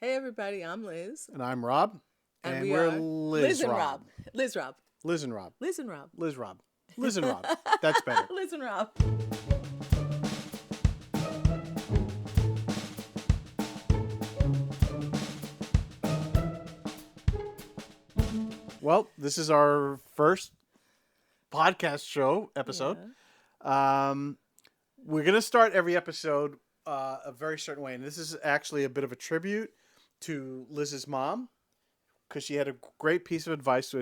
Hey everybody, I'm Liz. And I'm Rob. And And we we're are Liz and Rob. Rob. Liz Rob. Liz and Rob. Liz and Rob. Liz Rob. Liz and Rob. That's better. Liz and Rob. Well, this is our first podcast show episode. We're going to start every episode a very certain way. And this is actually a bit of a tribute to Liz's mom, because she had a great piece of advice,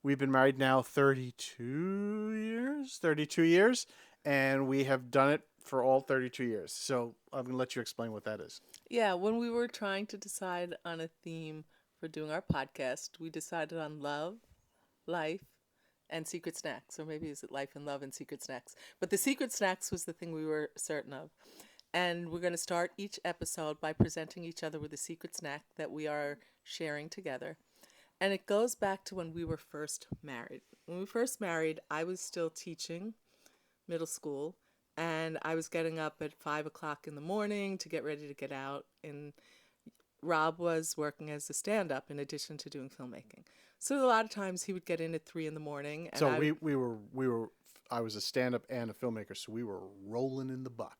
we've been married now 32 years, and we have done it for all 32 years. So I'm going to let you explain what that is. Yeah, when we were trying to decide on a theme for doing our podcast, we decided on love, life, and secret snacks. Or maybe is it life and love and secret snacks? But the secret snacks was the thing we were certain of. And we're going to start each episode by presenting each other with a secret snack that we are sharing together. And it goes back to when we were first married. When we first married, I was still teaching middle school, and I was getting up at 5 o'clock in the morning to get ready to get out. And Rob was working as a stand-up in addition to doing filmmaking. So a lot of times he would get in at 3 in the morning. And So I was a stand-up and a filmmaker, so we were rolling in the buck.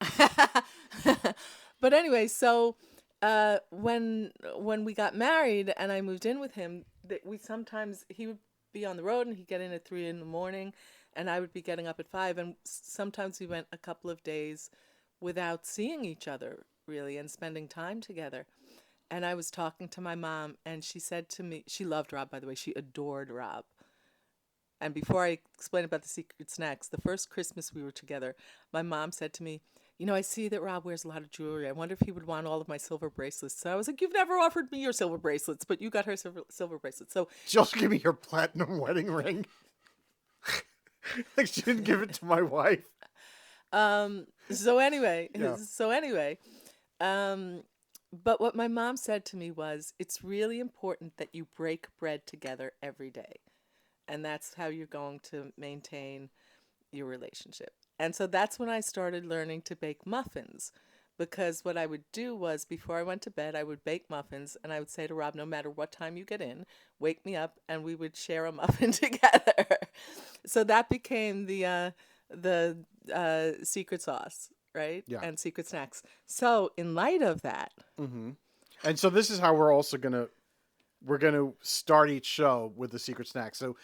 But anyway, so when we got married and I moved in with him, he would be on the road and he'd get in at 3 in the morning, and I would be getting up at 5, and sometimes we went a couple of days without seeing each other really and spending time together. And I was talking to my mom, and she said to me, she loved Rob, by the way, she adored Rob. And before I explain about the secret snacks, the first Christmas we were together, my mom said to me, I see that Rob wears a lot of jewelry. I wonder if he would want all of my silver bracelets. So I was like, you've never offered me your silver bracelets, but you got her silver bracelets. So Just give me your platinum wedding ring. Like she didn't give it to my wife. So anyway, Yeah. But what my mom said to me was, it's really important that you break bread together every day. And that's how you're going to maintain your relationship. And so that's when I started learning to bake muffins, because what I would do was, before I went to bed, I would bake muffins, and I would say to Rob, no matter what time you get in, wake me up, and we would share a muffin together. So that became the secret sauce, right? Yeah. And secret snacks. So in light of that, And so this is how we're going to start each show with the secret snack. So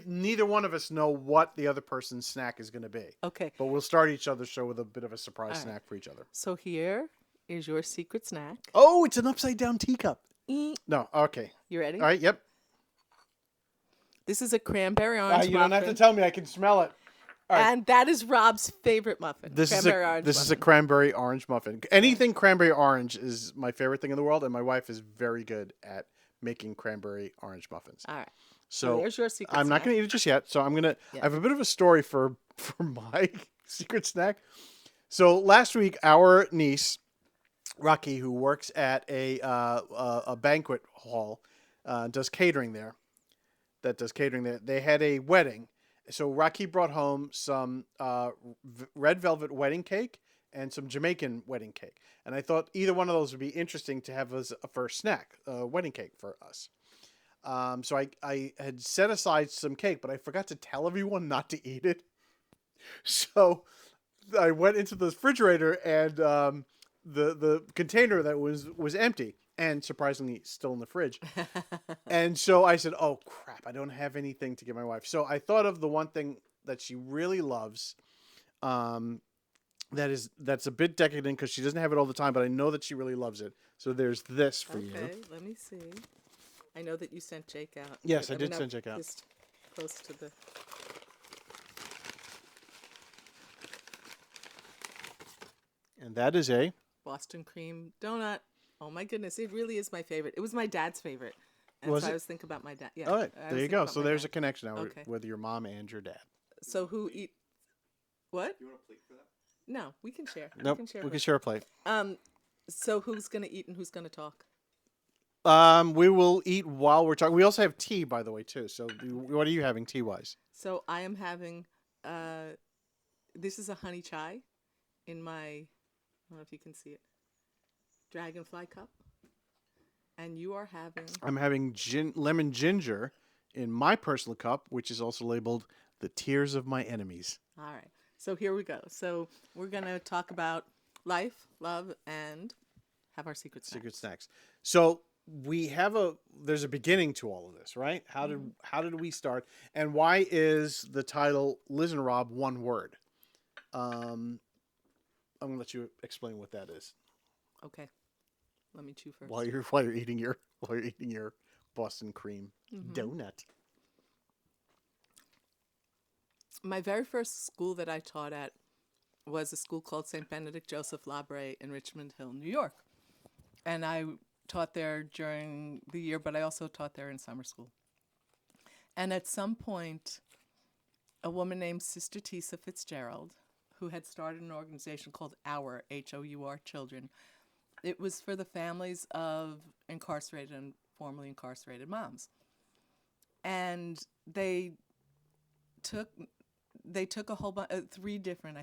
neither one of us know what the other person's snack is going to be. okay. But we'll start each other's show with a bit of a surprise All right. snack for each other. So here is your secret snack. Oh, it's an upside down teacup. You No, okay. ready? All right, yep. This is a cranberry orange You don't have to muffin. tell me. I can smell it. All right. And that is Rob's favorite muffin. This is orange a cranberry orange muffin. Anything cranberry orange is my favorite thing in the world, and my wife is very good at making cranberry orange muffins. All right. So there's your secret I'm not snack. going to eat it just yet. So I have a bit of a story for my secret snack. So last week, our niece, Rocky, who works at a banquet hall, does catering there. They had a wedding. So Rocky brought home some red velvet wedding cake and some Jamaican wedding cake. And I thought either one of those would be interesting to have as a first snack, wedding cake for us. So I had set aside some cake, but I forgot to tell everyone not to eat it. So I went into the refrigerator, and the container that was empty, and surprisingly still in the fridge. And so I said, oh crap, I don't have anything to give my wife. So I thought of the one thing that she really loves, that's a bit decadent because she doesn't have it all the time, but I know that she really loves it. So there's this for you. Okay, let me see. I know that you sent Jake out. Yes, Wait, I did let me send now Jake out. This close to the. And that is a Boston cream donut. Oh my goodness, it really is my favorite. It was my dad's favorite. And Was so it? I was thinking about my dad. Yeah. all right. I was There you thinking go. about So my there's dad. a connection now Okay. with your mom and your dad. So who eat what? You want a plate for that? No, we can share. Nope, We can share. we can share a plate. So who's gonna eat and who's gonna talk? We will eat while we're talking. We also have tea, by the way, too. So what are you having tea wise? So I am having this is a honey chai in my, I don't know if you can see it, dragonfly cup. And you are having. I'm having lemon ginger in my personal cup, which is also labeled "The Tears of My Enemies." All right. So here we go. So we're going to talk about life, love, and have our secret snacks. Secret snacks. So there's a beginning to all of this, right? How did we start, and why is the title Liz and Rob one word? I'm gonna let you explain what that is Okay. Let me chew first. while you're eating your Boston cream donut. My very first school that I taught at was a school called St. Benedict Joseph Labre in Richmond Hill, New York. And I taught there during the year, but I also taught there in summer school. And at some point, a woman named Sister Tisa Fitzgerald, who had started an organization called Our, H-O-U-R, Children. It was for the families of incarcerated and formerly incarcerated moms. And they took a whole bunch, three different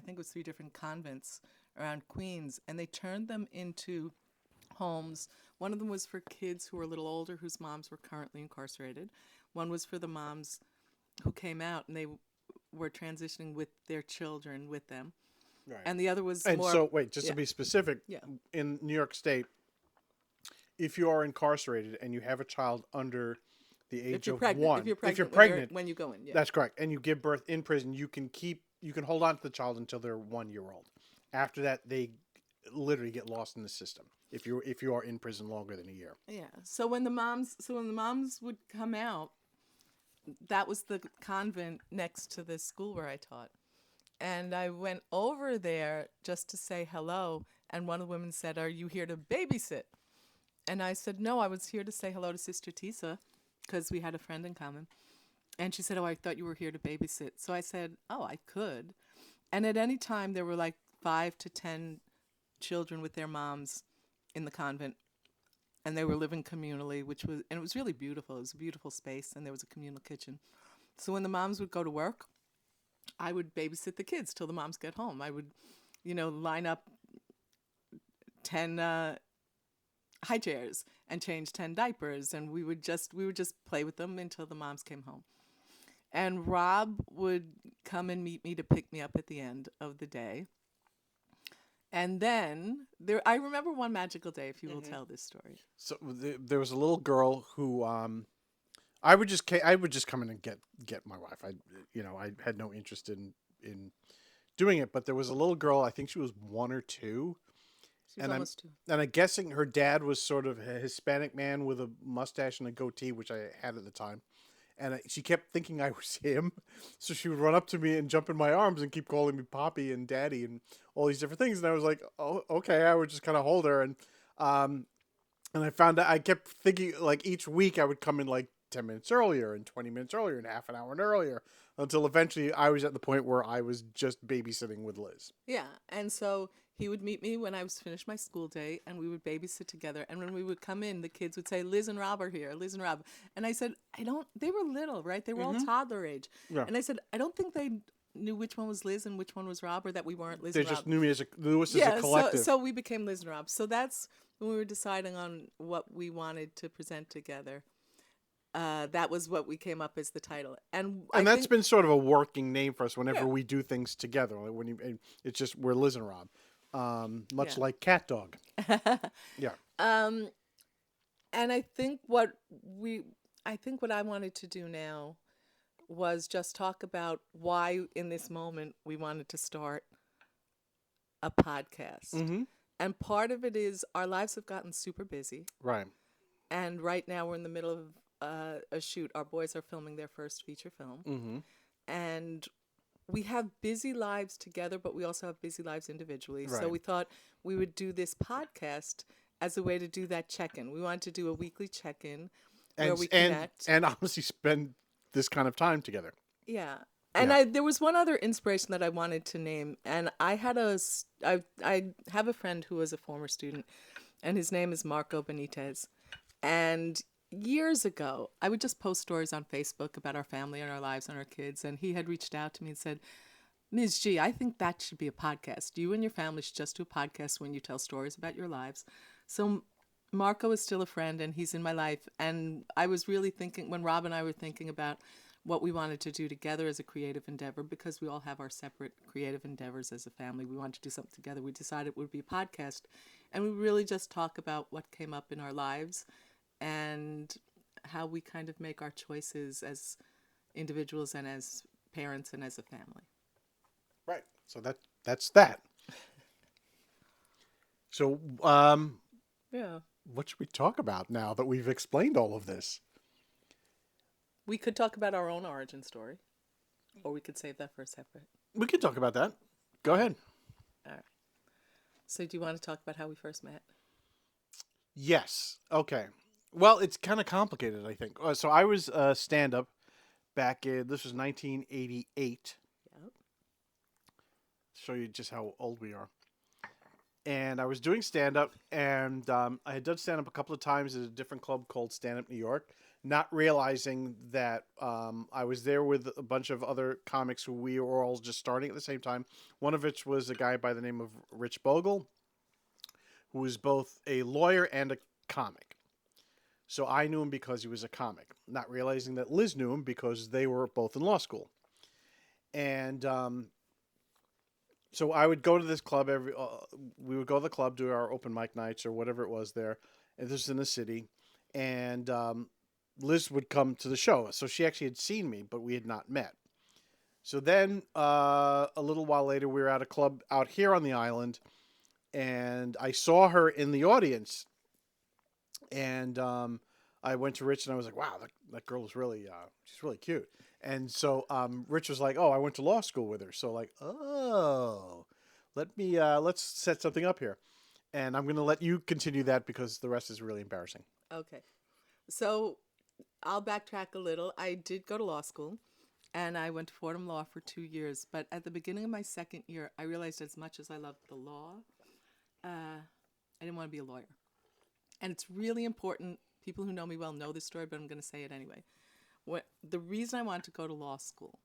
convents around Queens, and they turned them into homes. One of them was for kids who were a little older whose moms were currently incarcerated. One was for the moms who came out and they were transitioning with their children with them. Right. And the other was And more... so, wait, just to be specific, Yeah. in New York State, if you are incarcerated and you have a child under the age of 1, if you're pregnant when you go in, yeah. That's correct, and you give birth in prison, you can hold on to the child until they're 1 year old. After that, they literally get lost in the system if you are in prison longer than a year. Yeah. So when the moms would come out, that was the convent next to the school where I taught. And I went over there just to say hello, and one of the women said, "Are you here to babysit?" And I said, "No, I was here to say hello to Sister Tisa, because we had a friend in common." And she said, "Oh, I thought you were here to babysit." So I said, "Oh, I could." And at any time, there were like 5 to 10 children with their moms in the convent, and they were living communally, and it was really beautiful. It was a beautiful space, and there was a communal kitchen. So when the moms would go to work, I would babysit the kids till the moms get home. I would, line up 10 high chairs and change 10 diapers, and we would just play with them until the moms came home. And Rob would come and meet me to pick me up at the end of the day. And then I remember one magical day, if you will tell this story. So there was a little girl who I would just come in and get my wife. I had no interest in doing it, but there was a little girl. I think she was 1 or 2. She was almost 2. And I'm guessing her dad was sort of a Hispanic man with a mustache and a goatee, which I had at the time. And she kept thinking I was him. So she would run up to me and jump in my arms and keep calling me Poppy and Daddy and all these different things. And I was like, oh, okay. I would just kind of hold her. And I found out, I kept thinking, like, each week I would come in like 10 minutes earlier and 20 minutes earlier and half an hour earlier, until eventually I was at the point where I was just babysitting with Liz. Yeah. And so he would meet me when I was finished my school day, and we would babysit together. And when we would come in, the kids would say, "Liz and Rob are here, Liz and Rob." And I said, they were little, right? They were all toddler age. Yeah. And I said, I don't think they knew which one was Liz and which one was Rob, or that we weren't Liz They and Rob. just knew me as Lewis as a collective. So we became Liz and Rob. So that's when we were deciding on what we wanted to present together. That was what we came up as the title. And that's been sort of a working name for us whenever we do things together. It's just, we're Liz and Rob. Much like Cat Dog. Yeah. And I think what I wanted to do now was just talk about why in this moment we wanted to start a podcast. Mm-hmm. And part of it is our lives have gotten super busy. Right. And right now we're in the middle of a shoot. Our boys are filming their first feature film. Mm-hmm. And we have busy lives together, but we also have busy lives individually. Right. So we thought we would do this podcast as a way to do that check-in. We wanted to do a weekly check-in where we connect. And honestly spend this kind of time together. Yeah. And there was one other inspiration that I wanted to name. And I have a friend who was a former student, and his name is Marco Benitez. And years ago, I would just post stories on Facebook about our family and our lives and our kids. And he had reached out to me and said, "Ms. G, I think that should be a podcast. You and your family should just do a podcast when you tell stories about your lives." So Marco is still a friend and he's in my life. And I was really thinking, when Rob and I were thinking about what we wanted to do together as a creative endeavor, because we all have our separate creative endeavors as a family, we wanted to do something together. We decided it would be a podcast. And we really just talk about what came up in our lives and how we kind of make our choices as individuals and as parents and as a family. Right. So that's that. So, Yeah. what should we talk about now that we've explained all of this? We could talk about our own origin story, or we could save that for a separate. We can talk about that. Go ahead. All right. So, do you want to talk about how we first met? Yes. Okay. Well, it's kind of complicated, I think. So I was stand-up back in, this was 1988. Yep. Show you just how old we are. And I was doing stand-up, and I had done stand-up a couple of times at a different club called Stand Up New York, not realizing that I was there with a bunch of other comics who we were all just starting at the same time. One of which was a guy by the name of Rich Bogle, who was both a lawyer and a comic. So I knew him because he was a comic, not realizing that Liz knew him because they were both in law school. And so I would go to this club we would go to the club, do our open mic nights or whatever it was there. And this was in the city. And Liz would come to the show. So she actually had seen me, but we had not met. So then a little while later, we were at a club out here on the island. And I saw her in the audience. And I went to Rich and I was like, wow, that girl is really, she's really cute. And so Rich was like, oh, I went to law school with her. So like, oh, let's set something up here. And I'm going to let you continue that because the rest is really embarrassing. Okay. So, I'll backtrack a little. I did go to law school, and I went to Fordham Law for 2 years. But at the beginning of my second year, I realized as much as I loved the law, I didn't want to be a lawyer. And it's really important. People who know me well know this story, but I'm going to say it anyway. The reason I wanted to go to law school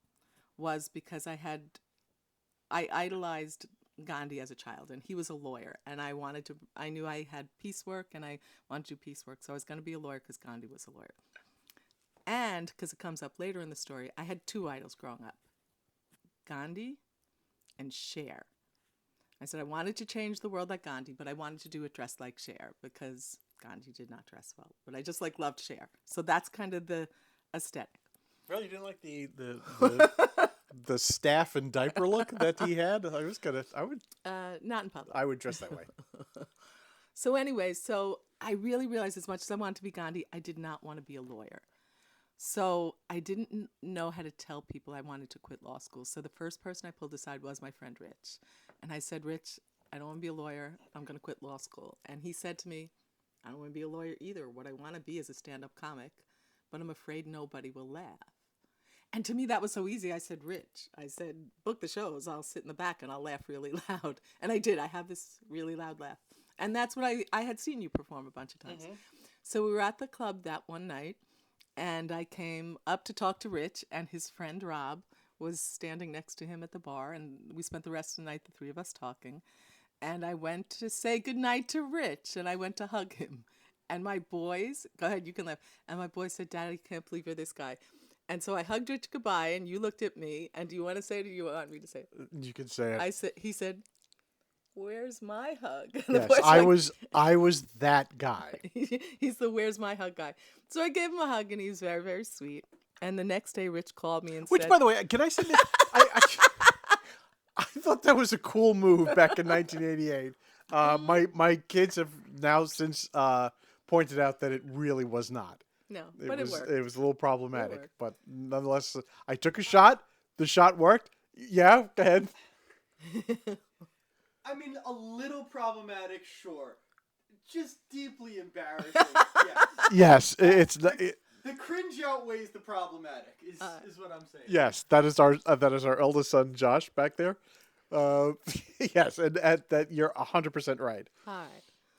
was because I idolized Gandhi as a child, and he was a lawyer, and I knew I had piecework, and I wanted to do piecework, so I was going to be a lawyer because Gandhi was a lawyer. And, because it comes up later in the story, I had two idols growing up, Gandhi and Cher. I said I wanted to change the world like Gandhi, but I wanted to do it dressed like Cher because Gandhi did not dress well. But I just loved Cher. So that's kind of the aesthetic. Really, you didn't like the staff and diaper look that he had? I would Not in public. I would dress that way. So anyway, so I really realized as much as I wanted to be Gandhi, I did not want to be a lawyer. So I didn't know how to tell people I wanted to quit law school. So the first person I pulled aside was my friend Rich. And I said, Rich, I don't want to be a lawyer. I'm going to quit law school. And he said to me, I don't want to be a lawyer either. What I want to be is a stand-up comic, but I'm afraid nobody will laugh. And to me, that was so easy. I said, Rich, I said, book the shows. I'll sit in the back and I'll laugh really loud. And I did. I have this really loud laugh. And that's what I had seen you perform a bunch of times. Mm-hmm. So we were at the club that one night, and I came up to talk to Rich, and his friend Rob was standing next to him at the bar, and we spent the rest of the night, the three of us, talking. And I went to say goodnight to Rich, and I went to hug him. And my boys, go ahead, you can laugh. And my boys said, Dad, I can't believe you're this guy. And so I hugged Rich goodbye, and you looked at me, and do you want to say it, or do you want me to say it? You can say it. He said, where's my hug? Yes, I was that guy. He's the where's my hug guy. So I gave him a hug, and he was very, very sweet. And the next day, Rich called me and said... Which, by the way, can I say this? I thought that was a cool move back in 1988. My kids have now since pointed out that it really was not. No, but it worked. It was a little problematic. But nonetheless, I took a shot. The shot worked. Yeah, go ahead. I mean, a little problematic, sure. Just deeply embarrassing, yes. It's the cringe outweighs the problematic. Is what I'm saying. Yes, that is our eldest son, Josh, back there. Yes, and that you're 100% right. Hi.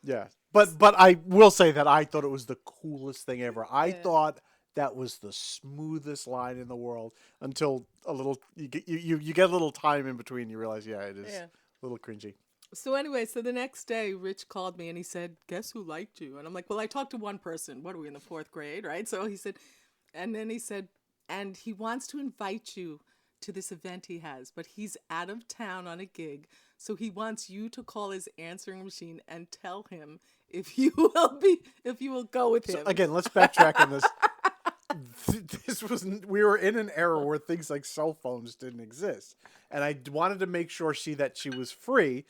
Yeah, but I will say that I thought it was the coolest thing ever. I thought that was the smoothest line in the world until a little you get a little time in between. You realize, it is. Yeah. A little cringy. So anyway, so the next day, Rich called me and he said, "Guess who liked you?" And I'm like, "Well, I talked to one person. What are we in the fourth grade, right?" So he said, and then he said, and he wants to invite you to this event he has, but he's out of town on a gig, so he wants you to call his answering machine and tell him if you will go with So him. again, let's backtrack on this. We were in an era where things like cell phones didn't exist, and I wanted to make sure that she was free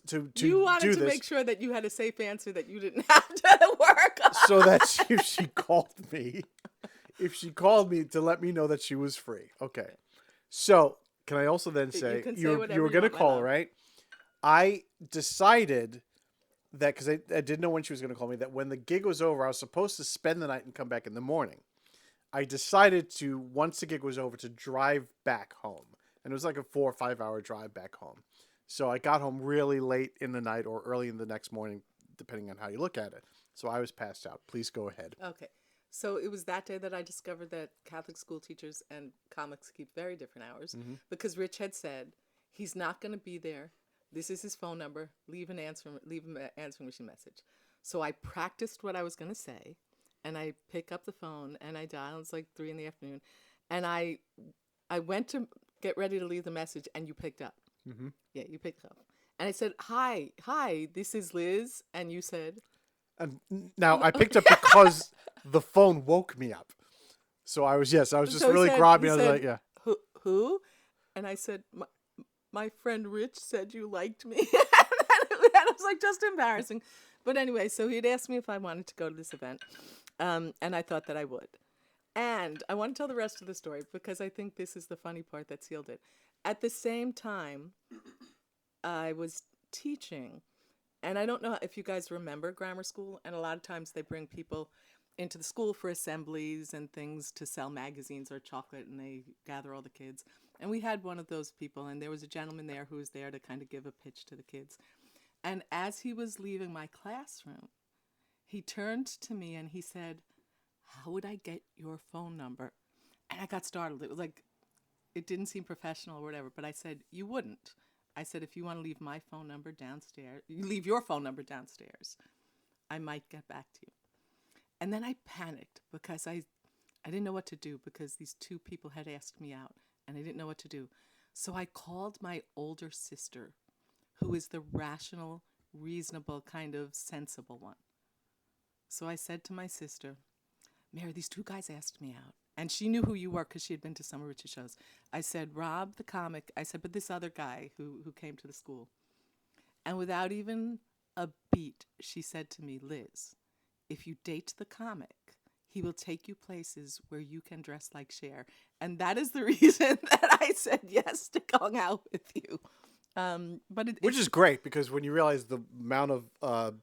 to You wanted do to this, make sure that you had a safe answer that you didn't have to work on. so that if she called me to let me know that she was free. Okay. So can I also then say can say you whatever were you going to want, my call her, love. right? I decided that because I didn't know when she was going to call me, that when the gig was over, I was supposed to spend the night and come back in the morning. I decided to, once the gig was over, to drive back home. And it was like a 4 or 5 hour drive back home. So I got home really late in the night or early in the next morning, depending on how you look at it. So I was passed out. Please go ahead. Okay. So it was that day that I discovered that Catholic school teachers and comics keep very different hours because Rich had said he's not going to be there. This is his phone number. Leave an answering machine message. So I practiced what I was going to say, and I pick up the phone and I dial. It's like 3 p.m, and I went to get ready to leave the message, and you picked up. Mm-hmm. Yeah, you picked up, and I said, "Hi, this is Liz," and you said. And now I picked up because the phone woke me up. So I was just So he really said- groggy. he I was said, like, yeah. Who? And I said, my friend Rich said you liked me. And it was like just embarrassing. But anyway, so he'd asked me if I wanted to go to this event. And I thought that I would. And I want to tell the rest of the story because I think this is the funny part that sealed it. At the same time, I was teaching. And I don't know if you guys remember grammar school. And a lot of times they bring people into the school for assemblies and things to sell magazines or chocolate, and they gather all the kids. And we had one of those people, and there was a gentleman there who was there to kind of give a pitch to the kids. And as he was leaving my classroom, he turned to me and he said, "How would I get your phone number?" And I got startled. It was like, it didn't seem professional or whatever, but I said, "You wouldn't." I said, "If you want to leave my phone number downstairs, you leave your phone number downstairs, I might get back to you." And then I panicked because I didn't know what to do because these two people had asked me out and I didn't know what to do. So I called my older sister, who is the rational, reasonable, kind of sensible one. So I said to my sister, "Mary, these two guys asked me out." And she knew who you were because she had been to some of Rich's shows. I said, "Rob, the comic." I said, "But this other guy who came to the school." And without even a beat, she said to me, "Liz, if you date the comic, he will take you places where you can dress like Cher." And that is the reason that I said yes to going out with you. Which is great because when you realize the amount of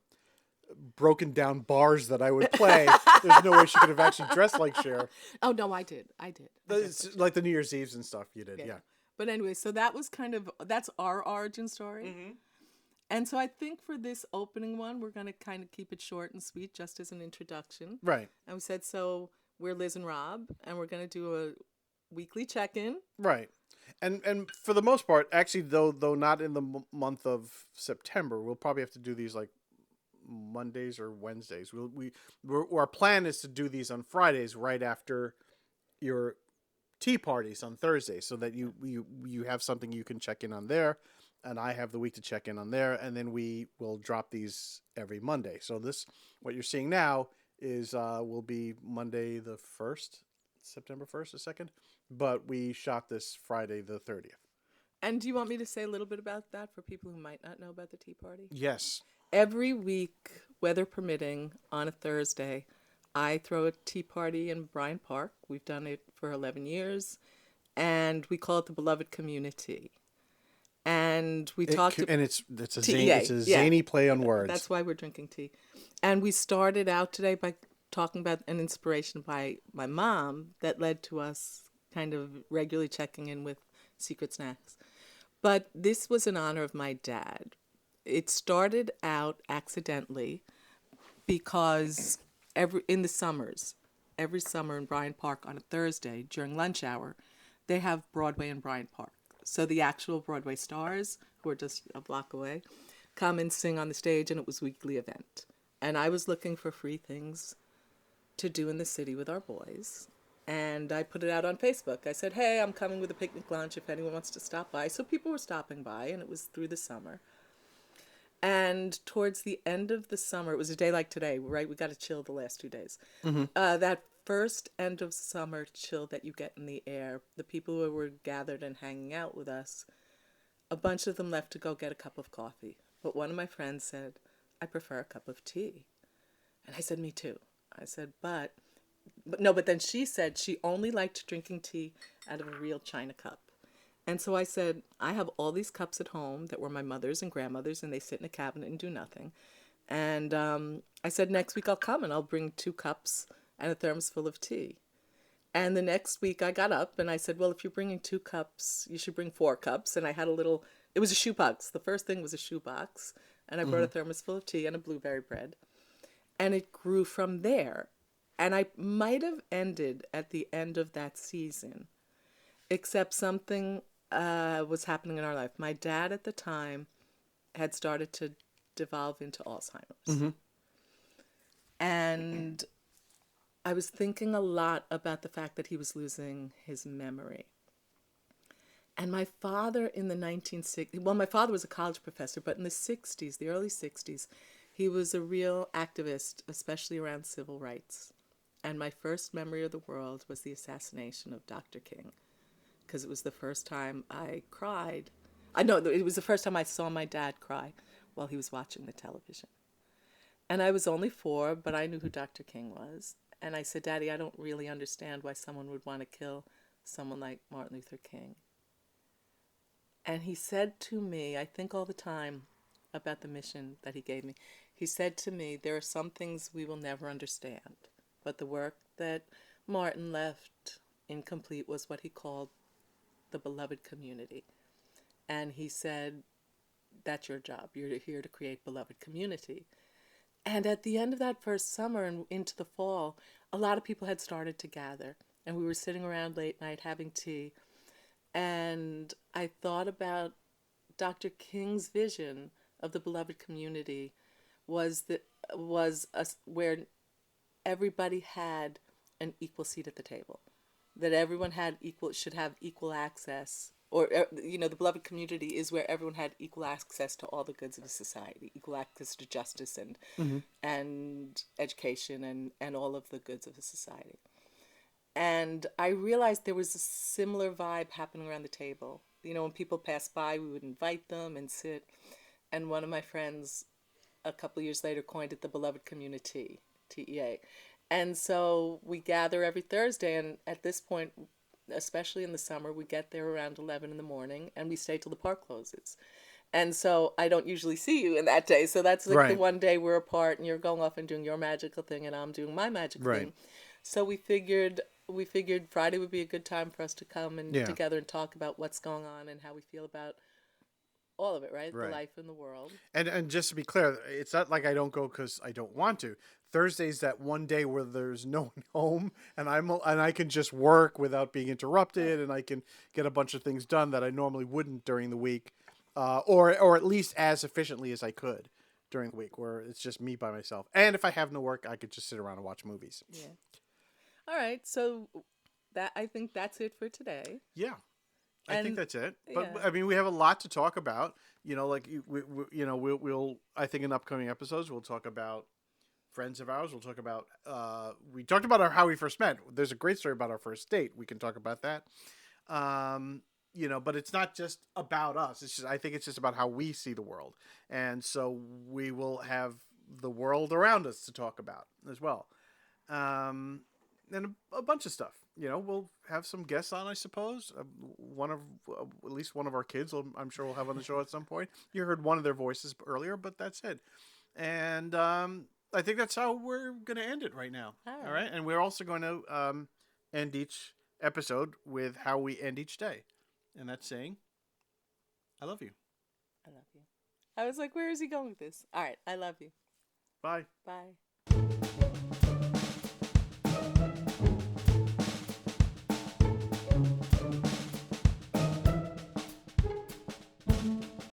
broken down bars that I would play, there's no way she could have actually dressed like Cher. Oh, no, I did. It's like the New Year's Eves and stuff you did, yeah. But anyway, so that was that's our origin story. Mm-hmm. And so I think for this opening one, we're going to kind of keep it short and sweet just as an introduction. Right. And we said, so we're Liz and Rob, and we're going to do a weekly check-in. Right. And for the most part, actually, though not in the month of September, we'll probably have to do these like Mondays or Wednesdays. Our plan is to do these on Fridays right after your tea parties on Thursday, so that you have something you can check in on there, and I have the week to check in on there, and then we will drop these every Monday. So what you're seeing now is will be Monday the 1st, September 1st, the 2nd, but we shot this Friday the 30th. And do you want me to say a little bit about that for people who might not know about the tea party? Yes. Every week, weather permitting, on a Thursday, I throw a tea party in Bryant Park. We've done it for 11 years, and we call it the Beloved Community. And we talked. And it's a tea, zany play on words. That's why we're drinking tea. And we started out today by talking about an inspiration by my mom that led to us kind of regularly checking in with Secret Snacks. But this was in honor of my dad. It started out accidentally because in the summers, every summer in Bryant Park on a Thursday during lunch hour, they have Broadway in Bryant Park. So the actual Broadway stars, who are just a block away, come and sing on the stage, and it was a weekly event. And I was looking for free things to do in the city with our boys. And I put it out on Facebook. I said, hey, I'm coming with a picnic lunch if anyone wants to stop by. So people were stopping by, and it was through the summer. And towards the end of the summer, it was a day like today, right? We got to chill the last 2 days. That first end of summer chill that you get in the air, the people who were gathered and hanging out with us, a bunch of them left to go get a cup of coffee. But one of my friends said, I prefer a cup of tea. And I said, me too. I said, but then she said she only liked drinking tea out of a real china cup. And so I said, I have all these cups at home that were my mother's and grandmother's, and they sit in a cabinet and do nothing. And I said, next week I'll come and I'll bring 2 cups and a thermos full of tea. And the next week I got up and I said, well, if you're bringing 2 cups, you should bring 4 cups. And I had it was a shoebox. The first thing was a shoebox. And I brought a thermos full of tea and a blueberry bread. And it grew from there. And I might have ended at the end of that season, except something was happening in our life. My dad at the time had started to devolve into Alzheimer's. And I was thinking a lot about the fact that he was losing his memory. And my father in the 1960s, well, my father was a college professor, but in the 60s, the early 60s, he was a real activist, especially around civil rights. And my first memory of the world was the assassination of Dr. King, because it was the first time I cried. I know it was the first time I saw my dad cry while he was watching the television. And I was only 4, but I knew who Dr. King was. And I said, Daddy, I don't really understand why someone would want to kill someone like Martin Luther King. And he said to me, I think all the time about the mission that he gave me, he said to me, there are some things we will never understand, but the work that Martin left incomplete was what he called the beloved community. And he said, that's your job. You're here to create beloved community. And at the end of that first summer and into the fall, a lot of people had started to gather. And we were sitting around late night having tea. And I thought about Dr. King's vision of the beloved community was where everybody had an equal seat at the table, that everyone should have equal access, or the beloved community is where everyone had equal access to all the goods of the society, equal access to justice and education and all of the goods of the society. And I realized there was a similar vibe happening around the table. When people passed by, we would invite them and sit. And one of my friends, a couple of years later, coined it the beloved community, TEA. And so we gather every Thursday. And at this point, especially in the summer, we get there around 11 in the morning and we stay till the park closes. And so I don't usually see you in that day. So that's like the one day we're apart and you're going off and doing your magical thing and I'm doing my magical thing. So we figured Friday would be a good time for us to come and together and talk about what's going on and how we feel about all of it, right? The life in the world. And just to be clear, it's not like I don't go because I don't want to. Thursday's that one day where there's no one home and I can just work without being interrupted and I can get a bunch of things done that I normally wouldn't during the week, or at least as efficiently as I could during the week, where it's just me by myself. And if I have no work, I could just sit around and watch movies. Yeah. All right, so I think that's it for today. Yeah, I think that's it. But I mean, we have a lot to talk about. We'll I think in upcoming episodes we'll talk about friends of ours. We'll talk about we talked about how we first met. There's a great story about our first date. We can talk about that. But it's not just about us. I think it's just about how we see the world, and so we will have the world around us to talk about as well. And a bunch of stuff. We'll have some guests on, I suppose. At least one of our kids, I'm sure we'll have on the show at some point. You heard one of their voices earlier, but that's it. And I think that's how we're going to end it right now. All right. And we're also going to end each episode with how we end each day. And that's saying, I love you. I love you. I was like, where is he going with this? All right. I love you. Bye. Bye.